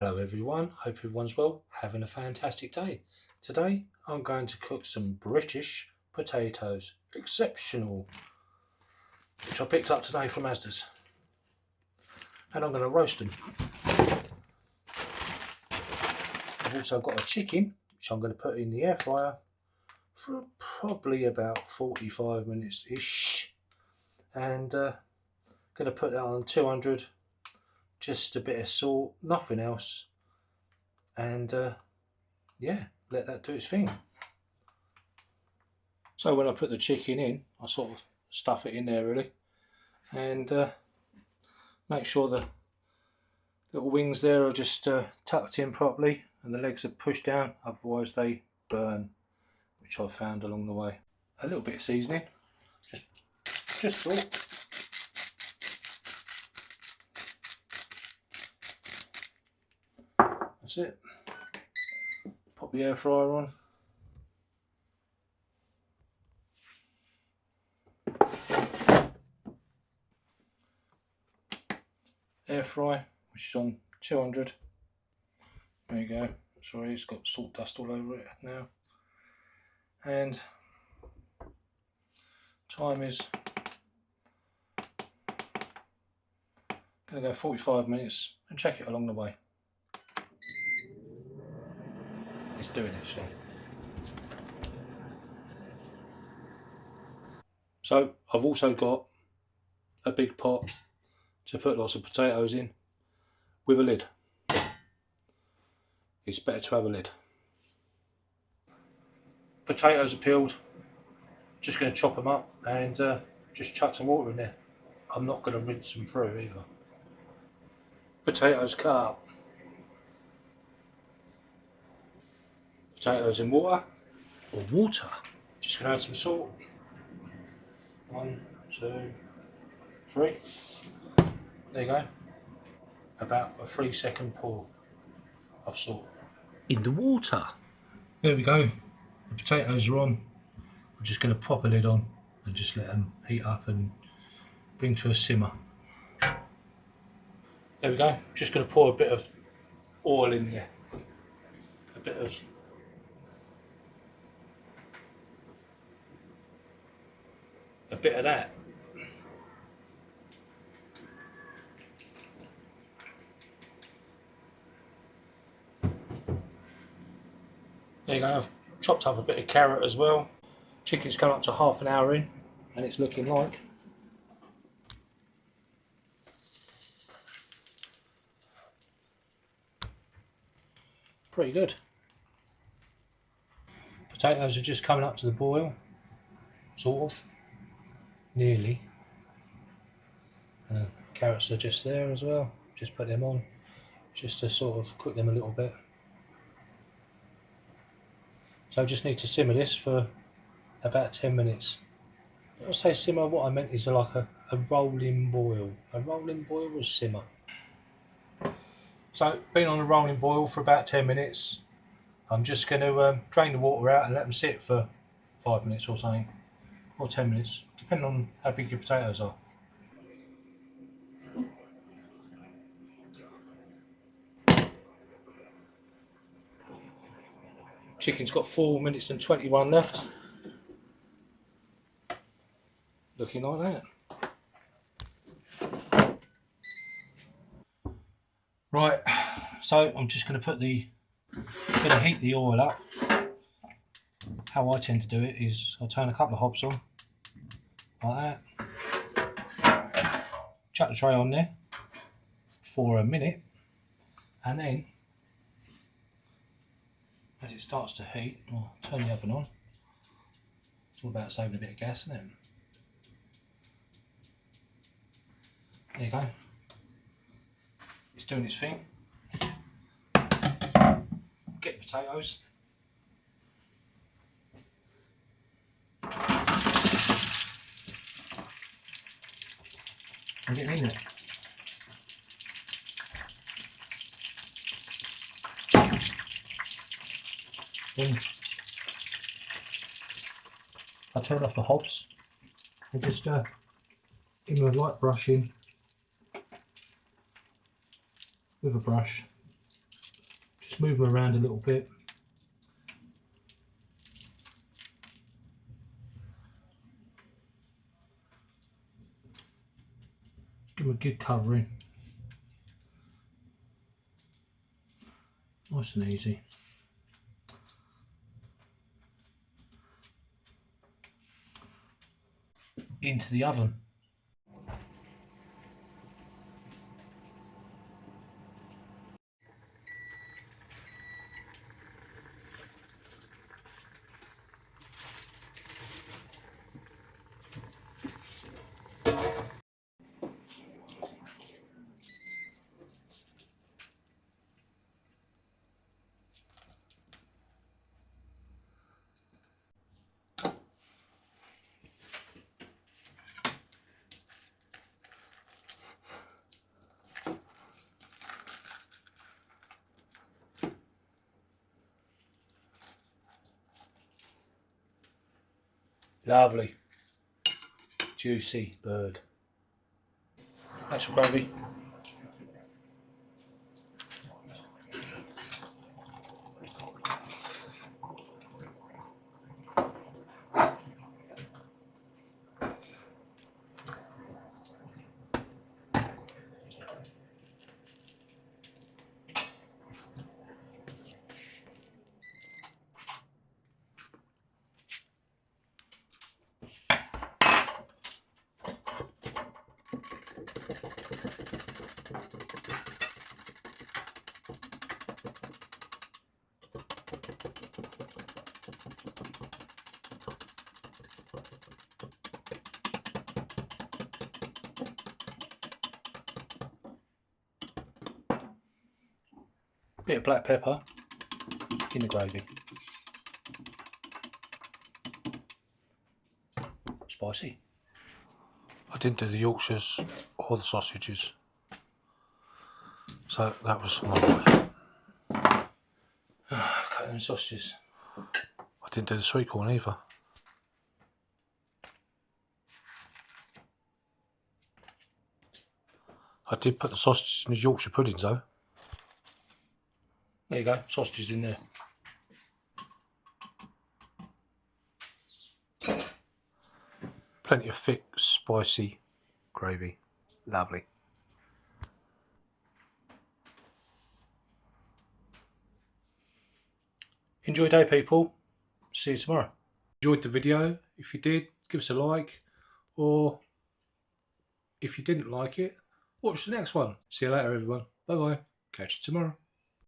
Hello everyone, hope everyone's well, having a fantastic day. Today I'm going to cook some British potatoes, exceptional, which I picked up today from Asda's. And I'm going to roast them. I've also got a chicken, which I'm going to put in the air fryer for probably about 45 minutes-ish. And going to put that on 200, just a bit of salt, nothing else. And yeah, let that do its thing. So when I put the chicken in, I sort of stuff it in there really, and make sure the little wings there are just tucked in properly and the legs are pushed down, otherwise they burn, which I've found along the way. A little bit of seasoning, just salt. That's it. Pop the air fryer on. Air fry, which is on 200. There you go. Sorry, it's got salt dust all over it now. And time is going to go 45 minutes and check it along the way. It's doing its thing. So I've also got a big pot to put lots of potatoes in with a lid. It's better to have a lid. Potatoes are peeled. Just going to chop them up and just chuck some water in there. I'm not going to rinse them through either. Potatoes cut up. Potatoes in water, or water. Just going to add some salt. 1, 2, 3. There you go. About a 3-second pour of salt in the water. There we go. The potatoes are on. I'm just going to pop a lid on and just let them heat up and bring to a simmer. There we go. Just going to pour a bit of oil in there. A bit of that. There you go. I've chopped up a bit of carrot as well. Chicken's come up to half an hour in and it's looking like pretty good. Potatoes are just coming up to the boil, sort of, nearly. And carrots are just there as well. Just put them on, just to sort of cook them a little bit. So I just need to simmer this for about 10 minutes. When I say simmer, what I meant is like a rolling boil. A rolling boil or simmer. So been on a rolling boil for about 10 minutes. I'm just going to drain the water out and let them sit for 5 minutes or something, or 10 minutes, depending on how big your potatoes are. Chicken's got 4 minutes and 21 left. Looking like that. Right, so I'm just going to heat the oil up. How I tend to do it is I'll turn a couple of hobs on, like that. Chuck the tray on there for a minute, and then as it starts to heat, I'll turn the oven on. It's all about saving a bit of gas, isn't it? There you go. It's doing its thing. Get potatoes. And get in there. Then I turn off the hobs and just give them a light brushing with a brush Just move them around a little bit. Give them a good covering. Nice and easy. Into the oven. Lovely, juicy bird. That's some gravy. Bit of black pepper in the gravy. Spicy. I didn't do the Yorkshires or the sausages, so that was my wife. Cutting the sausages. I didn't do the sweet corn either. I did put the sausages in the Yorkshire puddings though. There you go, sausages in there. Plenty of thick, spicy gravy. Lovely. Enjoy your day, people. See you tomorrow. Enjoyed the video? If you did, give us a like. Or if you didn't like it, watch the next one. See you later, everyone. Bye bye. Catch you tomorrow.